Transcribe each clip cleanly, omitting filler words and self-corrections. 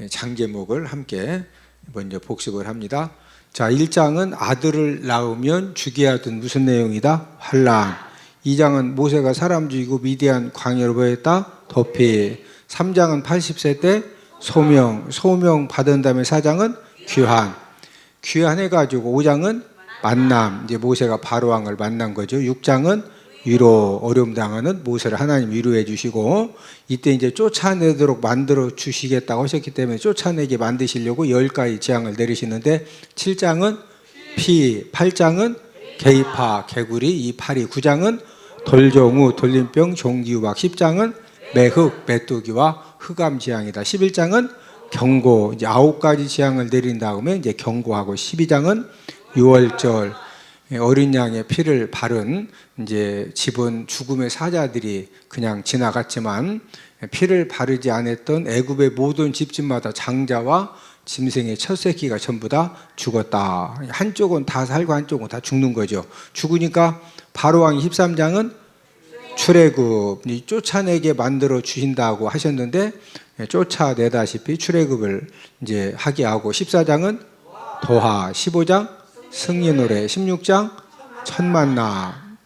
장제목을 함께 먼저 복습을 합니다. 자, 1장은 아들을 낳으면 죽여야 하던 무슨 내용이다? 환란. 2장은 모세가 사람 죽이고 미디안 광야로 보냈다? 도피. 3장은 80세 때 소명 받은 다음에 4장은 귀환해가지고 5장은 만남, 이제 모세가 바로왕을 만난 거죠. 6장은 위로, 어려움 당하는 모세를 하나님 위로해 주시고, 이때 이제 쫓아내도록 만들어 주시겠다고 하셨기 때문에 쫓아내게 만드시려고 10가지 재앙을 내리시는데, 7장은 피, 8장은 개입파, 개구리, 이 파리, 9장은 돌종우, 돌림병, 종기우박, 10장은 매흑, 메뚜기와 흑암 재앙이다. 11장은 경고, 이제 9가지 재앙을 내린 다음에 이제 경고하고, 12장은 유월절, 어린 양의 피를 바른 이제 집은 죽음의 사자들이 그냥 지나갔지만 피를 바르지 않았던 애굽의 모든 집집마다 장자와 짐승의 첫 새끼가 전부 다 죽었다. 한쪽은 다 살고 한쪽은 다 죽는 거죠. 죽으니까 바로왕이 13장은 출애굽, 쫓아내게 만들어 주신다고 하셨는데 쫓아내다시피 출애굽을 이제 하게 하고, 14장은 도하, 15장 승리노래, 16장 천만나,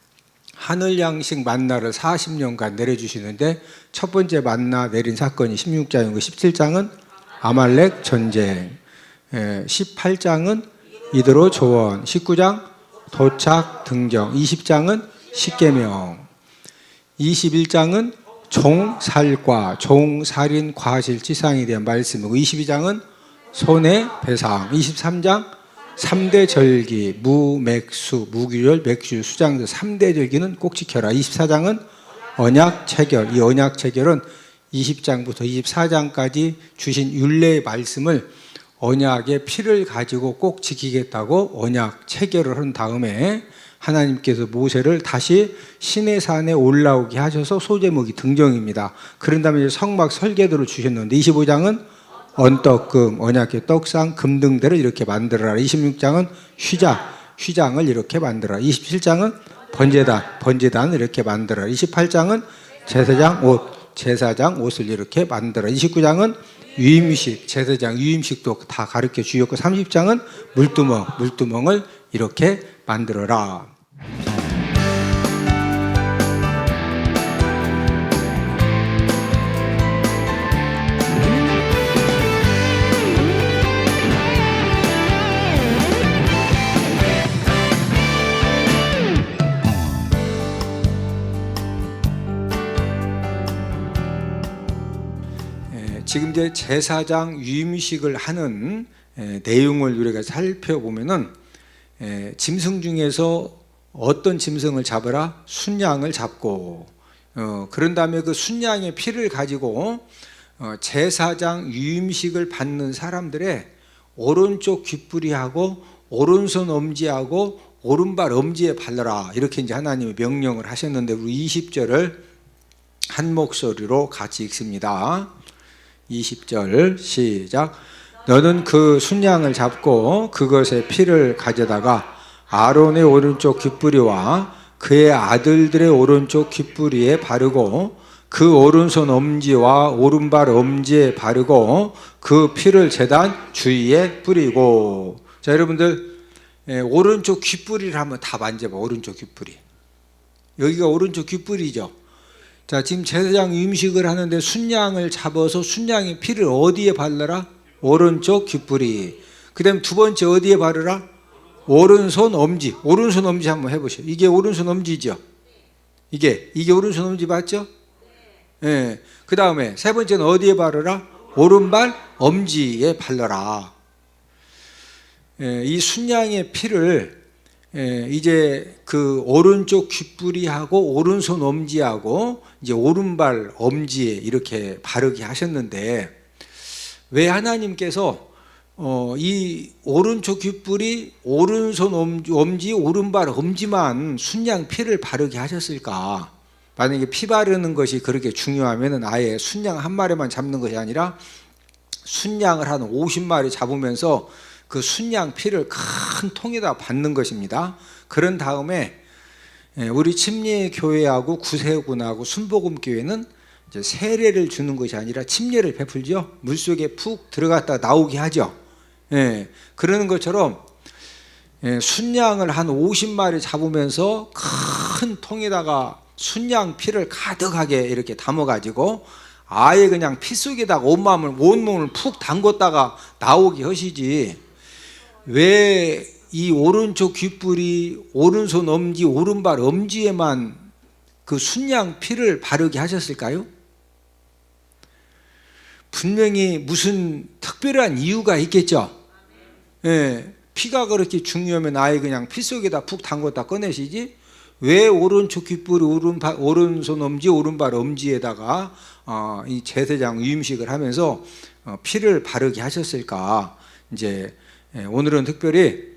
하늘 양식 만나를 40년간 내려주시는데 첫 번째 만나 내린 사건이 16장이고, 17장은 아말렉 전쟁, 18장은 이드로 조원, 19장 도착 등정, 20장은 십계명, 21장은 종살과 종살인 과실치상에 대한 말씀이고, 22장은 손해배상, 23장 3대 절기, 무맥수, 무규절, 맥주, 수장들 3대 절기는 꼭 지켜라. 24장은 언약 체결, 이 언약 체결은 20장부터 24장까지 주신 율례의 말씀을 언약의 피를 가지고 꼭 지키겠다고 언약 체결을 한 다음에 하나님께서 모세를 다시 시내산에 올라오게 하셔서 소제목이 등정입니다. 그런 다음에 성막 설계도를 주셨는데, 25장은 언떡금, 언약의 떡상, 금등대를 이렇게 만들어라. 26장은 휘장을 이렇게 만들어라. 27장은 번제단을 이렇게 만들어라. 28장은 제사장 옷을 이렇게 만들어라. 29장은 유임식, 제사장 유임식도 다 가르쳐 주셨고, 30장은 물두멍을 이렇게 만들어라. 지금 이제 제사장 유임식을 하는 내용을 우리가 살펴보면은, 짐승 중에서 어떤 짐승을 잡으라? 순양을 잡고, 그런 다음에 그 순양의 피를 가지고 제사장 유임식을 받는 사람들의 오른쪽 귓부리하고 오른손 엄지하고 오른발 엄지에 발라라, 이렇게 이제 하나님이 명령을 하셨는데, 우리 20절을 한 목소리로 같이 읽습니다. 20절 시작. 너는 그 순양을 잡고 그것의 피를 가져다가 아론의 오른쪽 귓부리와 그의 아들들의 오른쪽 귓부리에 바르고 그 오른손 엄지와 오른발 엄지에 바르고 그 피를 제단 주위에 뿌리고. 자, 여러분들, 오른쪽 귓부리를 한번 다 만져봐. 오른쪽 귓부리, 여기가 오른쪽 귓부리죠. 자, 지금 제사장 유임식을 하는데 순양을 잡아서 순양의 피를 어디에 바르라? 오른쪽 귓부리. 그 다음에 두 번째 어디에 바르라? 오른손 엄지. 오른손 엄지 한번 해보세요. 이게 오른손 엄지죠. 이게 오른손 엄지 맞죠? 예. 그 다음에 세 번째는 어디에 바르라? 오른발 엄지에 발라라. 이 순양의 피를 이제 그 오른쪽 귓부리하고 오른손 엄지하고 이제 오른발 엄지에 이렇게 바르게 하셨는데, 왜 하나님께서 이 오른쪽 귓부리, 오른손 엄지, 오른발 엄지만 순양 피를 바르게 하셨을까? 만약에 피 바르는 것이 그렇게 중요하면은 아예 순양 한 마리만 잡는 것이 아니라 순양을 한 50마리 잡으면서 그 순양 피를 큰 통에다 받는 것입니다. 그런 다음에 우리 침례교회하고 구세군하고 순복음교회는 이제 세례를 주는 것이 아니라 침례를 베풀죠. 물속에 푹 들어갔다 나오게 하죠. 예, 그러는 것처럼 순양을 한 50마리 잡으면서 큰 통에다가 순양 피를 가득하게 이렇게 담아가지고 아예 그냥 피 속에다가 온몸을 푹 담궜다가 나오게 하시지, 왜 이 오른쪽 귓불이 오른손 엄지 오른발 엄지에만 그 순양 피를 바르게 하셨을까요? 분명히 무슨 특별한 이유가 있겠죠. 예, 피가 그렇게 중요하면 아예 그냥 피 속에다 푹 담궜다 꺼내시지, 왜 오른쪽 귓불이 오른손 엄지 오른발 엄지에다가 이 제사장 위임식을 하면서 피를 바르게 하셨을까? 이제 오늘은 특별히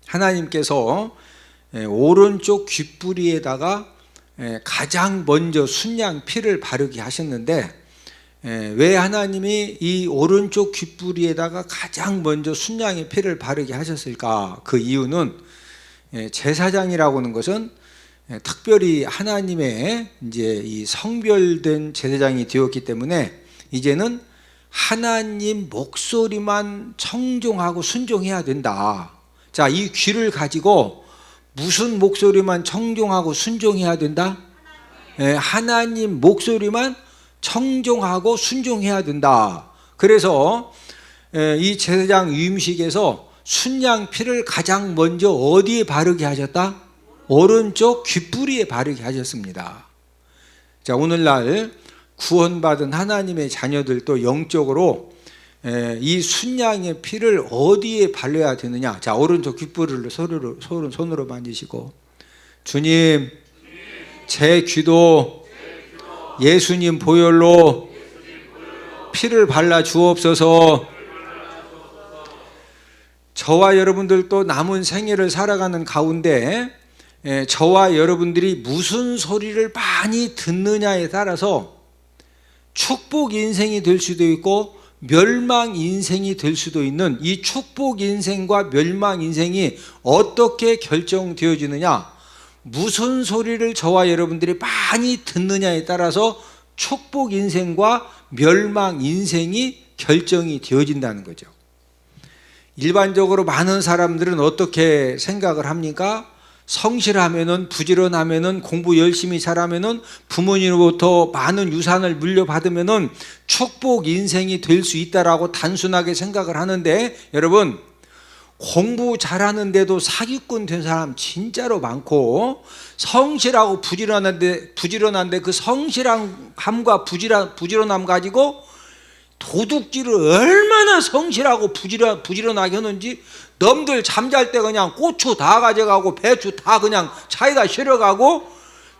하나님께서 오른쪽 귓불이에다가 가장 먼저 순양 피를 바르게 하셨는데, 왜 하나님이 이 오른쪽 귓불이에다가 가장 먼저 순양의 피를 바르게 하셨을까? 그 이유는 제사장이라고 하는 것은 특별히 하나님의 이제 이 성별된 제사장이 되었기 때문에 이제는 하나님 목소리만 청종하고 순종해야 된다. 자, 이 귀를 가지고 무슨 목소리만 청종하고 순종해야 된다? 하나님 목소리만 청종하고 순종해야 된다. 그래서 이 제사장 위임식에서 순양 피를 가장 먼저 어디에 바르게 하셨다? 오른쪽 귓불이에 바르게 하셨습니다. 자, 오늘날 구원받은 하나님의 자녀들도 영적으로 이 순양의 피를 어디에 발라야 되느냐? 자, 오른쪽 귓불을 손으로 만지시고, 주님, 제 귀도 예수님 보혈로 피를 발라 주옵소서. 저와 여러분들도 남은 생애를 살아가는 가운데 저와 여러분들이 무슨 소리를 많이 듣느냐에 따라서 축복 인생이 될 수도 있고 멸망 인생이 될 수도 있는, 이 축복 인생과 멸망 인생이 어떻게 결정되어지느냐, 무슨 소리를 저와 여러분들이 많이 듣느냐에 따라서 축복 인생과 멸망 인생이 결정이 되어진다는 거죠. 일반적으로 많은 사람들은 어떻게 생각을 합니까? 성실하면은, 부지런하면은, 공부 열심히 잘하면은, 부모님으로부터 많은 유산을 물려받으면은 축복 인생이 될 수 있다라고 단순하게 생각을 하는데, 여러분, 공부 잘하는데도 사기꾼 된 사람 진짜로 많고, 성실하고 부지런한데 그 성실함과 부지런함 가지고 도둑질을 얼마나 성실하고 부지런하게 하는지, 넘들 잠잘 때 그냥 고추 다 가져가고 배추 다 그냥 차에다 실어가고,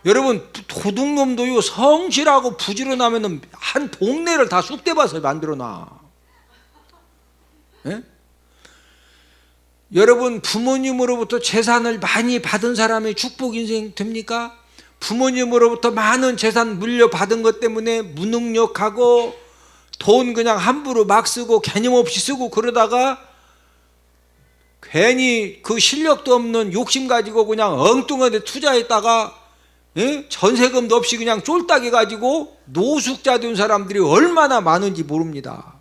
여러분, 도둑놈도요 성실하고 부지런하면 한 동네를 다 쑥대밭을 만들어놔. 예? 여러분, 부모님으로부터 재산을 많이 받은 사람이 축복 인생 됩니까? 부모님으로부터 많은 재산 물려받은 것 때문에 무능력하고 돈 그냥 함부로 막 쓰고 개념 없이 쓰고 그러다가 괜히 그 실력도 없는 욕심 가지고 그냥 엉뚱한 데 투자했다가 전세금도 없이 그냥 쫄딱 해가지고 노숙자 된 사람들이 얼마나 많은지 모릅니다.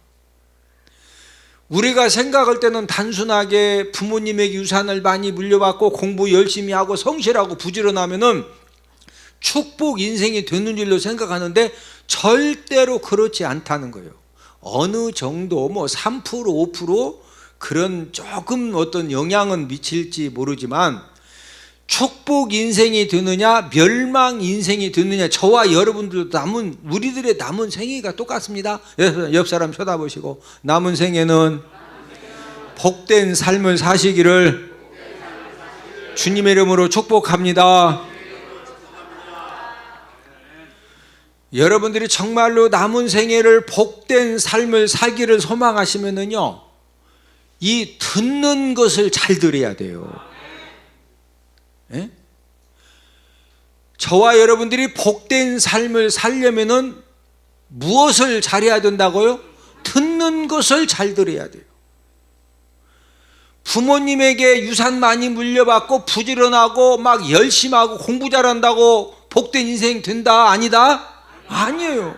우리가 생각할 때는 단순하게 부모님에게 유산을 많이 물려받고 공부 열심히 하고 성실하고 부지런하면은 축복 인생이 되는 줄로 생각하는데 절대로 그렇지 않다는 거예요. 어느 정도 3% 5% 그런 조금 어떤 영향은 미칠지 모르지만 축복 인생이 되느냐 멸망 인생이 되느냐, 저와 여러분들도 우리들의 남은 생애가 똑같습니다. 옆 사람 쳐다보시고, 남은 생애는 복된 삶을 사시기를 주님의 이름으로 축복합니다. 여러분들이 정말로 남은 생애를 복된 삶을 살기를 소망하시면은요, 이 듣는 것을 잘 들어야 돼요. 예? 저와 여러분들이 복된 삶을 살려면은 무엇을 잘해야 된다고요? 듣는 것을 잘 들어야 돼요. 부모님에게 유산 많이 물려받고 부지런하고 막 열심히 하고 공부 잘한다고 복된 인생 된다? 아니다? 아니에요.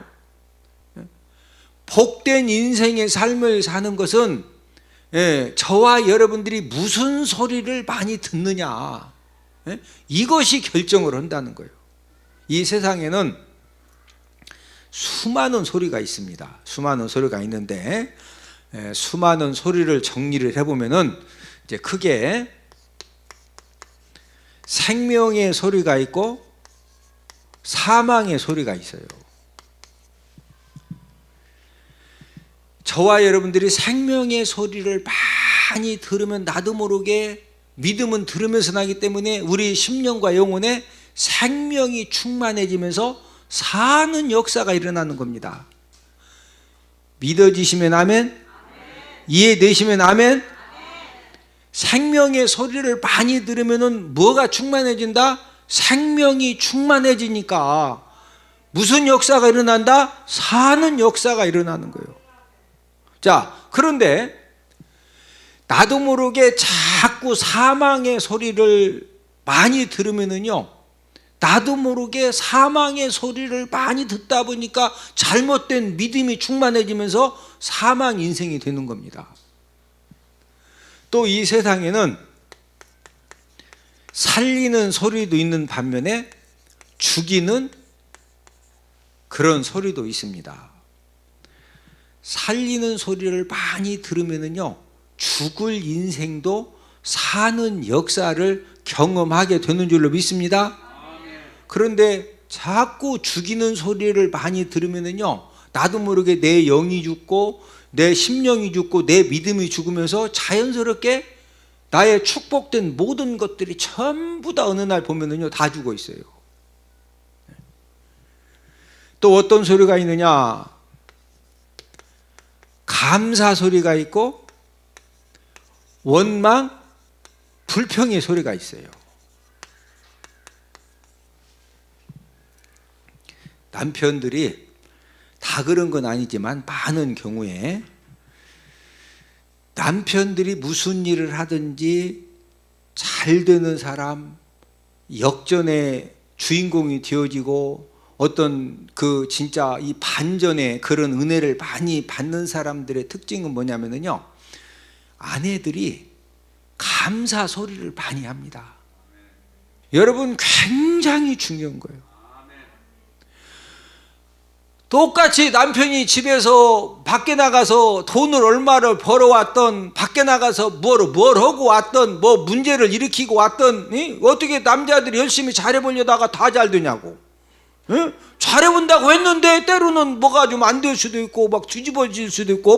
복된 인생의 삶을 사는 것은 저와 여러분들이 무슨 소리를 많이 듣느냐, 이것이 결정을 한다는 거예요. 이 세상에는 수많은 소리가 있습니다. 수많은 소리가 있는데 수많은 소리를 정리를 해보면은 이제 크게 생명의 소리가 있고 사망의 소리가 있어요. 저와 여러분들이 생명의 소리를 많이 들으면 나도 모르게, 믿음은 들으면서 나기 때문에 우리 심령과 영혼에 생명이 충만해지면서 사는 역사가 일어나는 겁니다. 믿어지시면 아멘, 이해되시면 아멘. 생명의 소리를 많이 들으면 뭐가 충만해진다? 생명이 충만해지니까 무슨 역사가 일어난다? 사는 역사가 일어나는 거예요. 자, 그런데 나도 모르게 자꾸 사망의 소리를 많이 들으면은요, 나도 모르게 사망의 소리를 많이 듣다 보니까 잘못된 믿음이 충만해지면서 사망 인생이 되는 겁니다. 또 이 세상에는 살리는 소리도 있는 반면에 죽이는 그런 소리도 있습니다. 살리는 소리를 많이 들으면은요, 죽을 인생도 사는 역사를 경험하게 되는 줄로 믿습니다. 그런데 자꾸 죽이는 소리를 많이 들으면은요, 나도 모르게 내 영이 죽고 내 심령이 죽고 내 믿음이 죽으면서 자연스럽게 나의 축복된 모든 것들이 전부 다 어느 날 보면은요, 다 죽어 있어요. 또 어떤 소리가 있느냐? 감사 소리가 있고 원망, 불평의 소리가 있어요. 남편들이 다 그런 건 아니지만 많은 경우에 남편들이 무슨 일을 하든지 잘 되는 사람, 역전의 주인공이 되어지고 어떤 그 진짜 이 반전의 그런 은혜를 많이 받는 사람들의 특징은 뭐냐면요, 아내들이 감사 소리를 많이 합니다. 여러분, 굉장히 중요한 거예요. 똑같이 남편이 집에서 밖에 나가서 돈을 얼마를 벌어왔던, 밖에 나가서 뭘 하고 왔던, 뭐 문제를 일으키고 왔던, 어떻게 남자들이 열심히 잘해보려다가 다 잘 되냐고. 잘해본다고 했는데 때로는 뭐가 좀 안 될 수도 있고 막 뒤집어질 수도 있고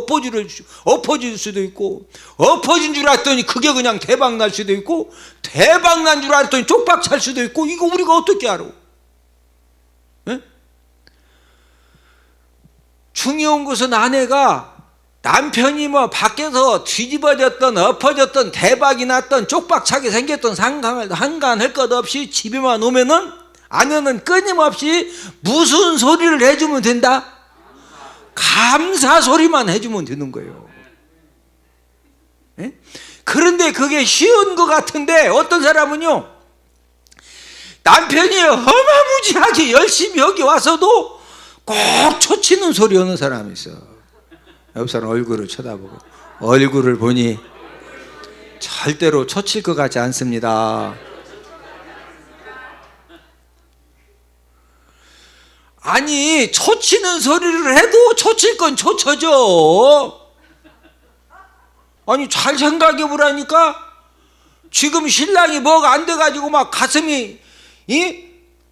엎어질 수도 있고, 엎어진 줄 알았더니 그게 그냥 대박 날 수도 있고, 대박 난 줄 알았더니 쪽박 찰 수도 있고, 이거 우리가 어떻게 알아? 중요한 것은 아내가 남편이 뭐 밖에서 뒤집어졌던 엎어졌던 대박이 났던 쪽박차게 생겼던 상관할 것 없이 집에만 오면은 아내는 끊임없이 무슨 소리를 해주면 된다? 감사 소리만 해주면 되는 거예요. 그런데 그게 쉬운 것 같은데 어떤 사람은요, 남편이 어마무지하게 열심히 여기 와서도 꼭 초치는 소리 하는 사람이 있어. 옆 사람 얼굴을 쳐다보고, 얼굴을 보니 절대로 초칠 것 같지 않습니다. 아니, 초치는 소리를 해도 초칠 건 초쳐져. 아니, 잘 생각해 보라니까. 지금 신랑이 뭐가 안 돼가지고 막 가슴이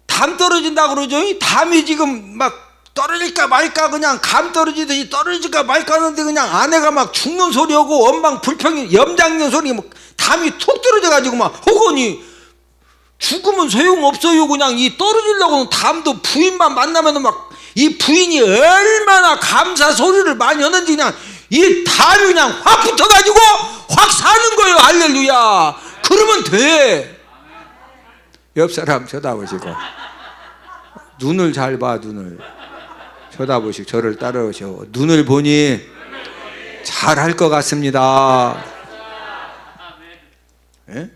담 떨어진다고 그러죠. 담이 지금 막 떨어질까 말까, 그냥 감 떨어지듯이 떨어질까 말까 하는데 그냥 아내가 막 죽는 소리하고 원망 불평이 염장는 소리, 막 담이 툭 떨어져가지고 막 혹은이 죽으면 소용없어요. 그냥 이 떨어지려고는 담도 부인만 만나면 막 이 부인이 얼마나 감사 소리를 많이 하는지 그냥 이 담이 그냥 확 붙어가지고 확 사는 거예요. 할렐루야. 그러면 돼. 옆 사람 쳐다보시고, 눈을 잘 봐. 눈을 쳐다보시고 저를 따라오시고, 눈을 보니 잘할 것 같습니다. 예?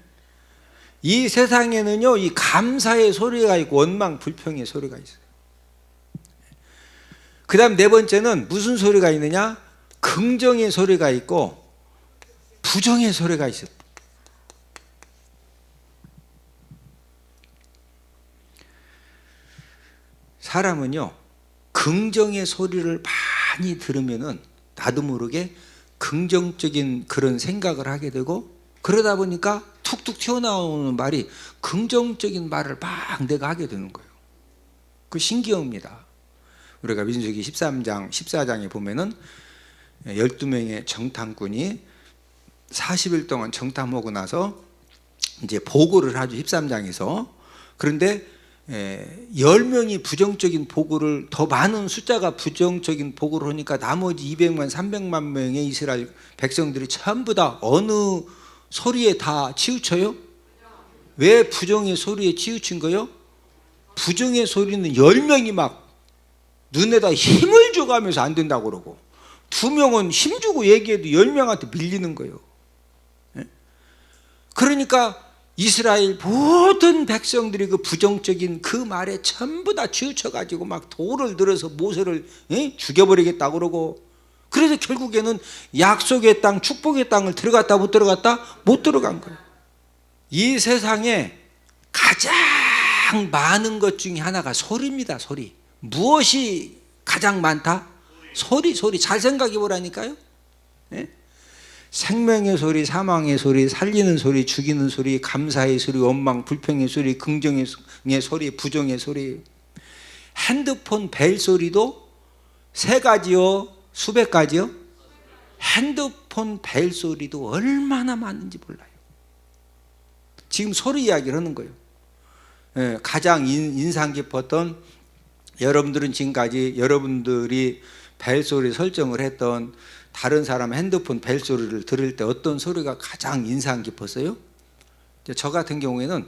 이 세상에는요, 이 감사의 소리가 있고 원망 불평의 소리가 있어요. 그 다음 네 번째는 무슨 소리가 있느냐? 긍정의 소리가 있고 부정의 소리가 있어요. 사람은요, 긍정의 소리를 많이 들으면은 나도 모르게 긍정적인 그런 생각을 하게 되고, 그러다 보니까 툭툭 튀어나오는 말이 긍정적인 말을 막 내가 하게 되는 거예요. 그 신기합니다. 우리가 민수기 13장, 14장에 보면은 12명의 정탐꾼이 40일 동안 정탐하고 나서 이제 보고를 하죠. 13장에서. 그런데 10명이 부정적인 보고를, 더 많은 숫자가 부정적인 보고를 하니까 나머지 200만, 300만 명의 이스라엘 백성들이 전부 다 어느 소리에 다 치우쳐요? 왜 부정의 소리에 치우친 거요? 부정의 소리는 10명이 막 눈에다 힘을 줘가면서 안 된다고 그러고, 2명은 힘주고 얘기해도 10명한테 밀리는 거예요. 그러니까 이스라엘 모든 백성들이 그 부정적인 그 말에 전부 다 치우쳐가지고 막 돌을 들어서 모세를 죽여버리겠다고 그러고, 그래서 결국에는 약속의 땅, 축복의 땅을 들어갔다 못 들어갔다? 못 들어간 거예요. 이 세상에 가장 많은 것 중에 하나가 소리입니다. 소리. 무엇이 가장 많다? 소리. 잘 생각해 보라니까요. 생명의 소리, 사망의 소리, 살리는 소리, 죽이는 소리, 감사의 소리, 원망, 불평의 소리, 긍정의 소리, 부정의 소리. 핸드폰 벨 소리도 3가지요? 수백 가지요? 핸드폰 벨 소리도 얼마나 많은지 몰라요. 지금 소리 이야기를 하는 거예요. 가장 인상 깊었던, 여러분들은 지금까지 여러분들이 벨 소리 설정을 했던 다른 사람 핸드폰 벨 소리를 들을 때 어떤 소리가 가장 인상 깊었어요? 저 같은 경우에는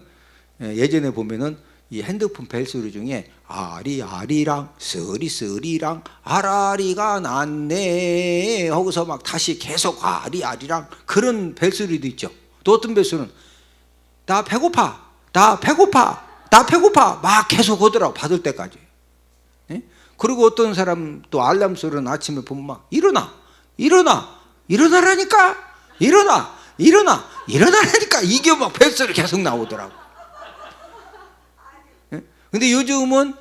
예전에 보면은 이 핸드폰 벨 소리 중에 아리랑 쓰리랑 아라리가 났네 하고서 막 다시 계속 아리랑 그런 벨 소리도 있죠. 또 어떤 벨 소리는 나 배고파 막 계속 하더라고, 받을 때까지. 그리고 어떤 사람 또 알람 소리는 아침에 보면 막 일어나라니까 일어나라니까 이게 막 벨소리 계속 나오더라고. 근데 요즘은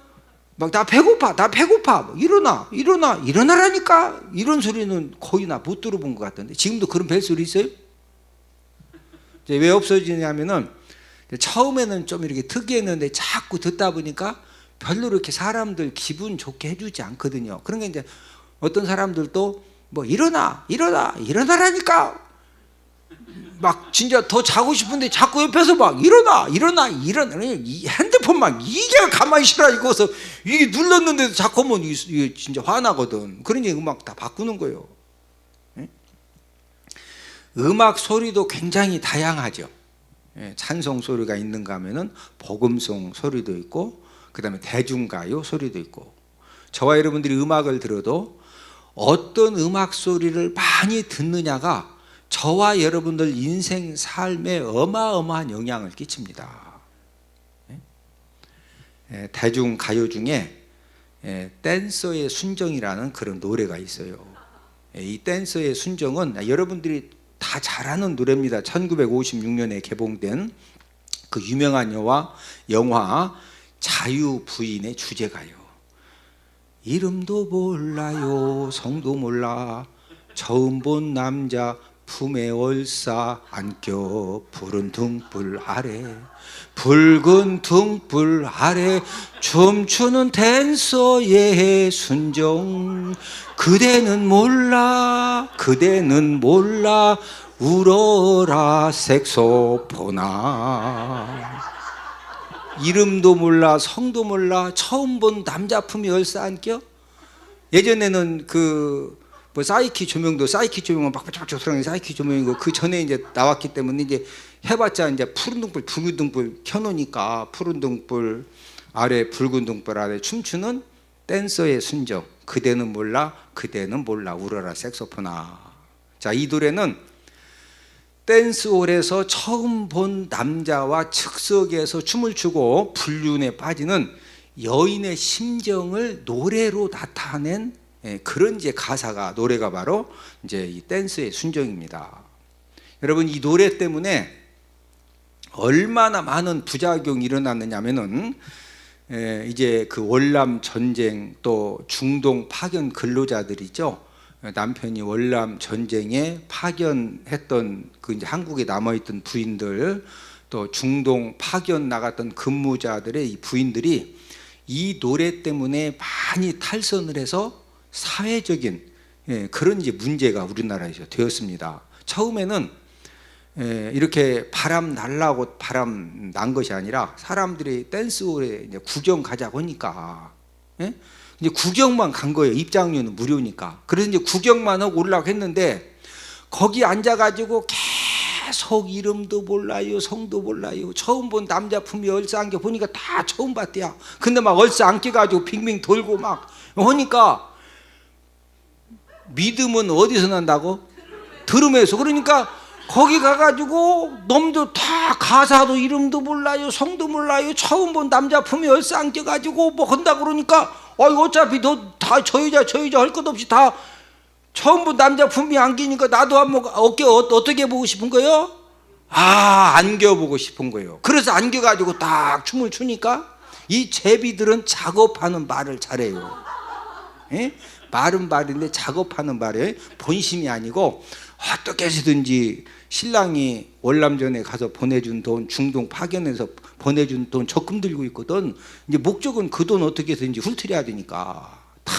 막 나 배고파 일어나라니까 이런 소리는 거의 나 못 들어본 것 같던데, 지금도 그런 벨소리 있어요? 왜 없어지냐면은 처음에는 좀 이렇게 특이했는데 자꾸 듣다 보니까 별로 이렇게 사람들 기분 좋게 해주지 않거든요. 그러니까 이제 어떤 사람들도 뭐 일어나라니까 막 진짜 더 자고 싶은데 자꾸 옆에서 막 일어나 이 핸드폰 막 이게 가만히 있으라 이거서 이게 눌렀는데도 자꾸 하면 이게 진짜 화나거든. 그러니 음악 다 바꾸는 거예요. 음악 소리도 굉장히 다양하죠. 찬송 소리가 있는가 하면은 복음송 소리도 있고, 그 다음에 대중가요 소리도 있고. 저와 여러분들이 음악을 들어도 어떤 음악 소리를 많이 듣느냐가 저와 여러분들 인생 삶에 어마어마한 영향을 끼칩니다. 대중가요 중에 댄서의 순정이라는 그런 노래가 있어요. 이 댄서의 순정은 여러분들이 다 잘 아는 노래입니다. 1956년에 개봉된 그 유명한 영화 자유 부인의 주제가요. 이름도 몰라요, 성도 몰라, 처음 본 남자 품에 얼싸 안겨 푸른 등불 아래, 붉은 등불 아래 춤추는 댄서의 순정. 그대는 몰라 울어라 색소포나. 이름도 몰라, 성도 몰라, 처음 본 남자 품이 얼싸 안겨? 예전에는 뭐 사이키 조명은 빡빡빡 소리나는 사이키 조명이고, 그 전에 이제 나왔기 때문에 이제 해봤자 이제 푸른 등불, 붉은 등불 켜놓으니까 푸른 등불 아래, 붉은 등불 아래 춤추는 댄서의 순정. 그대는 몰라 울어라 색소포나. 자, 이 노래는 댄스홀에서 처음 본 남자와 즉석에서 춤을 추고 불륜에 빠지는 여인의 심정을 노래로 나타낸 그런 이제 가사가 노래가 바로 이제 이 댄스의 순정입니다. 여러분 이 노래 때문에 얼마나 많은 부작용이 일어났느냐면은 이제 그 월남 전쟁 또 중동 파견 근로자들이죠. 남편이 월남 전쟁에 파견했던 그 이제 한국에 남아있던 부인들 또 중동 파견 나갔던 근무자들의 이 부인들이 이 노래 때문에 많이 탈선을 해서 사회적인 그런 이제 문제가 우리나라에서 되었습니다. 처음에는 이렇게 바람 날라고 바람 난 것이 아니라 사람들이 댄스홀에 이제 구경 가자고 하니까 이제 구경만 간 거예요. 입장료는 무료니까. 그래서 이제 구경만 하고 올라가고 했는데 거기 앉아가지고 계속 이름도 몰라요, 성도 몰라요. 처음 본 남자 품위 얼싸 안겨 보니까 다 처음 봤대요. 근데 막 얼싸 안겨가지고 빙빙 돌고 막 하니까 믿음은 어디서 난다고? 들음에서. 그러니까 거기 가가지고 놈도 다 가사도 이름도 몰라요, 성도 몰라요. 처음 본 남자 품위 얼싸 안겨가지고 뭐 한다 그러니까 어차피 너 다 저 여자 할 것 없이 다 처음 본 남자 품위 안기니까 나도 한번 어깨 어떻게 보고 싶은 거예요? 안겨보고 싶은 거예요. 그래서 안겨가지고 딱 춤을 추니까 이 제비들은 작업하는 말을 잘해요. 말은 말인데 작업하는 말에 본심이 아니고 어떻게 해서든지 신랑이 월남전에 가서 보내준 돈, 중동 파견에서 보내준 돈 적금 들고 있거든. 이제 목적은 그 돈 어떻게 해서든지 훑으려야 되니까 다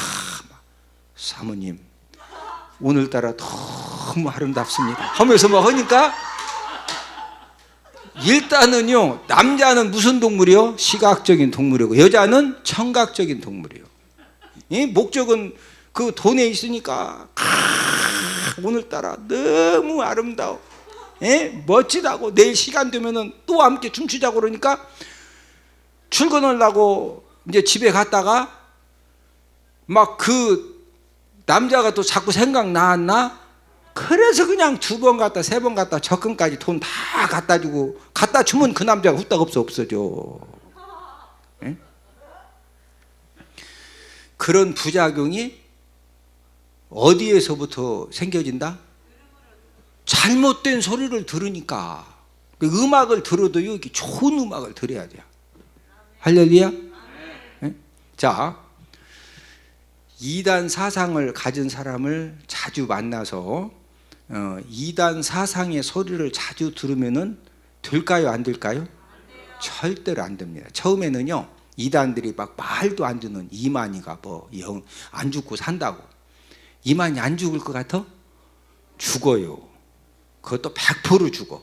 사모님 오늘따라 너무 아름답습니다 하면서 막 하니까 일단은요 남자는 무슨 동물이요? 시각적인 동물이고 여자는 청각적인 동물이에요. 목적은 그 돈에 있으니까 오늘따라 너무 아름다워, 멋지다고 내일 시간 되면은 또 함께 춤추자고 그러니까 출근하려고 이제 집에 갔다가 막 그 남자가 또 자꾸 생각나왔나? 그래서 그냥 2번 갔다 3번 갔다 적금까지 돈 다 갖다 주고 갖다 주면 그 남자가 후딱 없어져. 그런 부작용이 어디에서부터 생겨진다? 잘못된 소리를 들으니까. 음악을 들어도요 이렇게 좋은 음악을 들어야 돼요. 할렐루야. 자, 이단 사상을 가진 사람을 자주 만나서 이단 사상의 소리를 자주 들으면은 될까요, 안 될까요? 절대로 안 됩니다. 처음에는요 이단들이 막 말도 안 듣는 이만희가 뭐 안 죽고 산다고. 이만희 안 죽을 것 같아? 죽어요. 그것도 100% 죽어.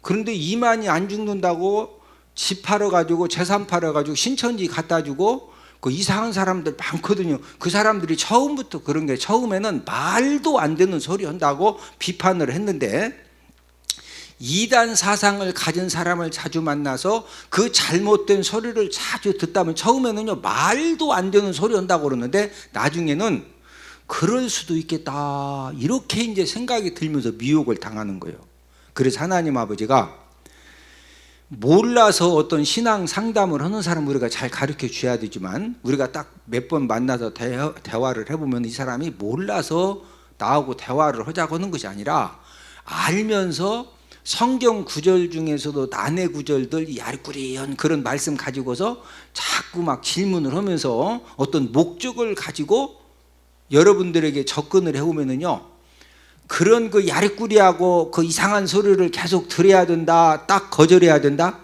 그런데 이만희 안 죽는다고 집 팔아가지고 재산 팔아가지고 신천지 갖다 주고 그 이상한 사람들 많거든요. 그 사람들이 처음부터 그런 게 처음에는 말도 안 되는 소리 한다고 비판을 했는데 이단 사상을 가진 사람을 자주 만나서 그 잘못된 소리를 자주 듣다면 처음에는요 말도 안 되는 소리 한다고 그러는데 나중에는 그럴 수도 있겠다 이렇게 이제 생각이 들면서 미혹을 당하는 거예요. 그래서 하나님 아버지가 몰라서 어떤 신앙 상담을 하는 사람 우리가 잘 가르쳐 줘야 되지만 우리가 딱 몇 번 만나서 대화를 해보면 이 사람이 몰라서 나하고 대화를 하자고 하는 것이 아니라 알면서 성경 구절 중에서도 난해 구절들 야리꾸리한 그런 말씀 가지고서 자꾸 막 질문을 하면서 어떤 목적을 가지고 여러분들에게 접근을 해오면은요 그런 그 야리꾸리하고 그 이상한 소리를 계속 들어야 된다, 딱 거절해야 된다.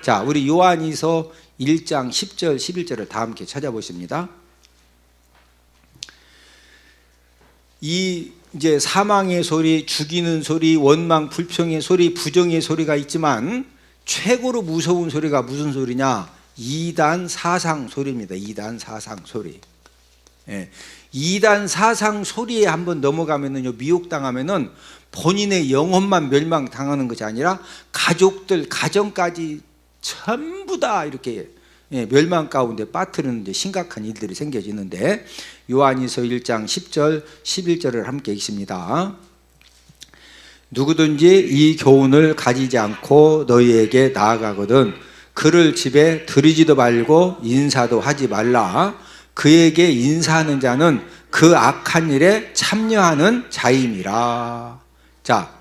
자, 우리 요한이서 1장 10절 11절을 다 함께 찾아보십니다. 이 이제 사망의 소리, 죽이는 소리, 원망, 불평의 소리, 부정의 소리가 있지만 최고로 무서운 소리가 무슨 소리냐? 이단 사상 소리입니다. 이단 사상 소리. 이단 사상 소리에 한번 넘어가면은요 미혹당하면은 본인의 영혼만 멸망당하는 것이 아니라 가족들, 가정까지 전부 다 이렇게 멸망 가운데 빠뜨리는 이제 심각한 일들이 생겨지는데 요한이서 1장 10절 11절을 함께 읽습니다. 누구든지 이 교훈을 가지지 않고 너희에게 나아가거든 그를 집에 들이지도 말고 인사도 하지 말라. 그에게 인사하는 자는 그 악한 일에 참여하는 자임이라. 자,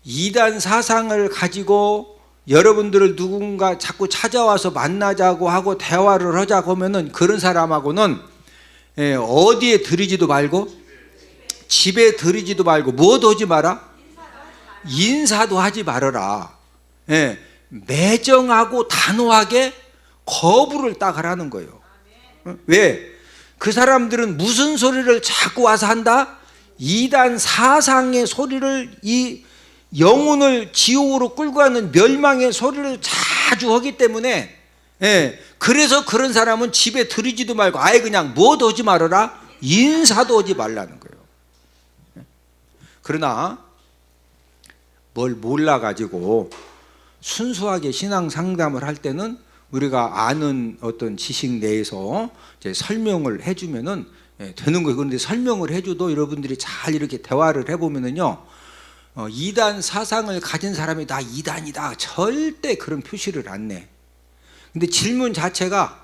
이단 사상을 가지고 여러분들을 누군가 자꾸 찾아와서 만나자고 하고 대화를 하자고 하면은 그런 사람하고는 어디에 들이지도 말고 집에 들이지도 말고 뭐도 하지 마라? 인사도 하지 말아라. 매정하고 단호하게 거부를 딱 하라는 거예요. 왜? 그 사람들은 무슨 소리를 자꾸 와서 한다? 이단 사상의 소리를, 이 영혼을 지옥으로 끌고 가는 멸망의 소리를 자주 하기 때문에, 그래서 그런 사람은 집에 들이지도 말고 아예 그냥 뭐도 하지 말아라? 인사도 하지 말라는 거예요. 그러나 뭘 몰라가지고 순수하게 신앙 상담을 할 때는 우리가 아는 어떤 지식 내에서 이제 설명을 해주면은 되는 거예요. 그런데 설명을 해줘도 여러분들이 잘 이렇게 대화를 해보면은요, 이단 사상을 가진 사람이 다 이단이다, 절대 그런 표시를 안 내. 근데 질문 자체가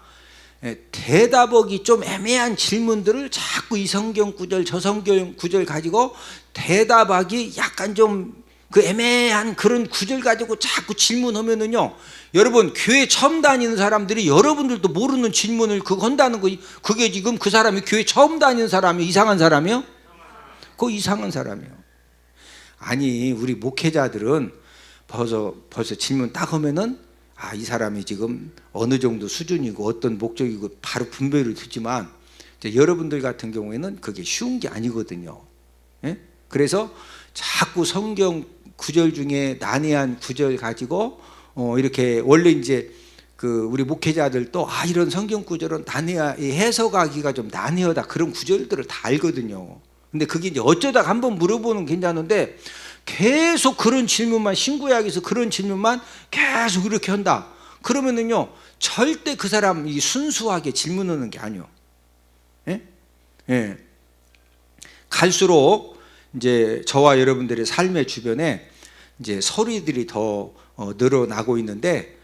대답하기 좀 애매한 질문들을 자꾸 이 성경 구절 저 성경 구절 가지고 대답하기 약간 좀 그 애매한 그런 구절 가지고 자꾸 질문하면은요, 여러분 교회 처음 다니는 사람들이 여러분들도 모르는 질문을 그거 한다는 거, 그게 지금 그 사람이 교회 처음 다니는 사람이 이상한 사람이요? 그거 이상한 사람이요. 아니, 우리 목회자들은 벌써 질문 딱 하면은 이 사람이 지금 어느 정도 수준이고 어떤 목적이고 바로 분별을 듣지만, 여러분들 같은 경우에는 그게 쉬운 게 아니거든요. 그래서 자꾸 성경 구절 중에 난해한 구절 가지고 이렇게, 원래 이제 그 우리 목회자들도 이런 성경 구절은 해석하기가 좀 난해하다, 그런 구절들을 다 알거든요. 근데 그게 이제 어쩌다 한번 물어보는 괜찮은데 계속 그런 질문만, 신구약에서 그런 질문만 계속 이렇게 한다. 그러면은요, 절대 그 사람이 순수하게 질문하는 게 아니요. 갈수록 이제 저와 여러분들의 삶의 주변에 이제 소리들이 더 늘어나고 있는데,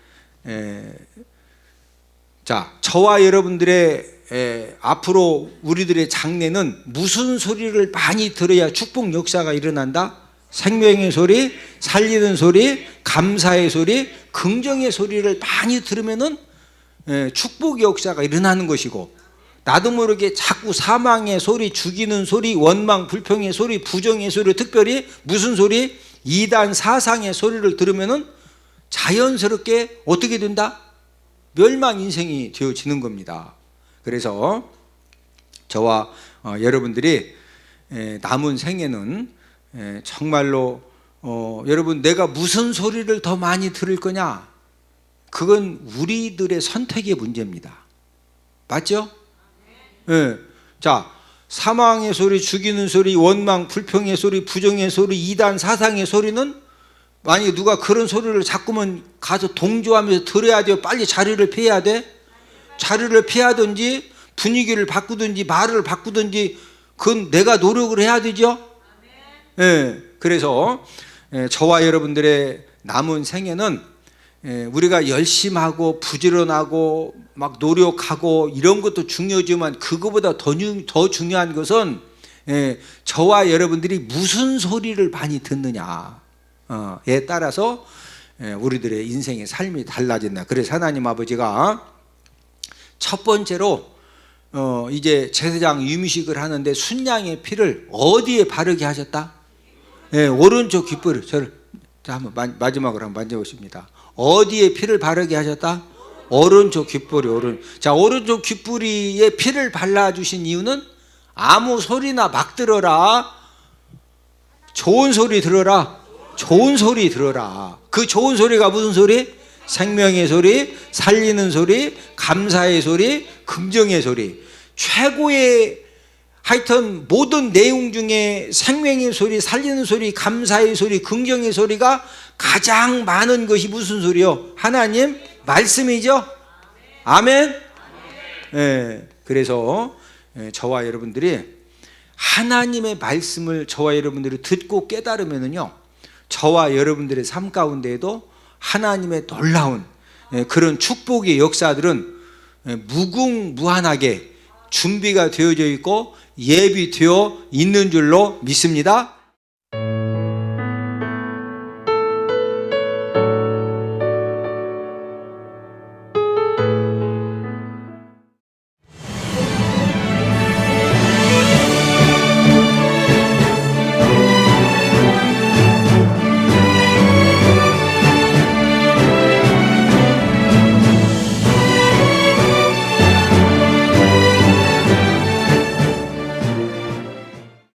자, 저와 여러분들의 앞으로 우리들의 장래는 무슨 소리를 많이 들어야 축복 역사가 일어난다? 생명의 소리, 살리는 소리, 감사의 소리, 긍정의 소리를 많이 들으면은 축복 역사가 일어나는 것이고, 나도 모르게 자꾸 사망의 소리, 죽이는 소리, 원망, 불평의 소리, 부정의 소리, 특별히 무슨 소리? 이단 사상의 소리를 들으면은 자연스럽게 어떻게 된다? 멸망 인생이 되어지는 겁니다. 그래서 저와 여러분들이 남은 생에는 정말로 여러분, 내가 무슨 소리를 더 많이 들을 거냐? 그건 우리들의 선택의 문제입니다. 맞죠? 자, 사망의 소리, 죽이는 소리, 원망, 불평의 소리, 부정의 소리, 이단 사상의 소리는 만약에 누가 그런 소리를 자꾸만 가서 동조하면서 들어야 돼요? 빨리 자리를 피해야 돼? 자리를 피하든지 분위기를 바꾸든지 말을 바꾸든지 그건 내가 노력을 해야 되죠? 그래서 저와 여러분들의 남은 생애는 우리가 열심하고 부지런하고 막 노력하고 이런 것도 중요하지만, 그거보다 더 중요한 것은 저와 여러분들이 무슨 소리를 많이 듣느냐에 따라서 우리들의 인생의 삶이 달라진다. 그래서 하나님 아버지가 첫 번째로 이제 제사장 유미식을 하는데 순양의 피를 어디에 바르게 하셨다? 오른쪽 귓불. 저를 한번 마지막으로 한번 만져보십니다. 어디에 피를 바르게 하셨다? 오른쪽 귓불이. 자, 오른쪽 귓불이에 피를 발라주신 이유는 아무 소리나 막 들어라. 좋은 소리 들어라. 좋은 소리 들어라. 그 좋은 소리가 무슨 소리? 생명의 소리, 살리는 소리, 감사의 소리, 긍정의 소리. 최고의, 하여튼 모든 내용 중에 생명의 소리, 살리는 소리, 감사의 소리, 긍정의 소리가 가장 많은 것이 무슨 소리요? 하나님 말씀이죠? 아멘? 그래서 저와 여러분들이 하나님의 말씀을 저와 여러분들이 듣고 깨달으면요, 저와 여러분들의 삶 가운데에도 하나님의 놀라운 그런 축복의 역사들은 무궁무한하게 준비가 되어져 있고 예비되어 있는 줄로 믿습니다.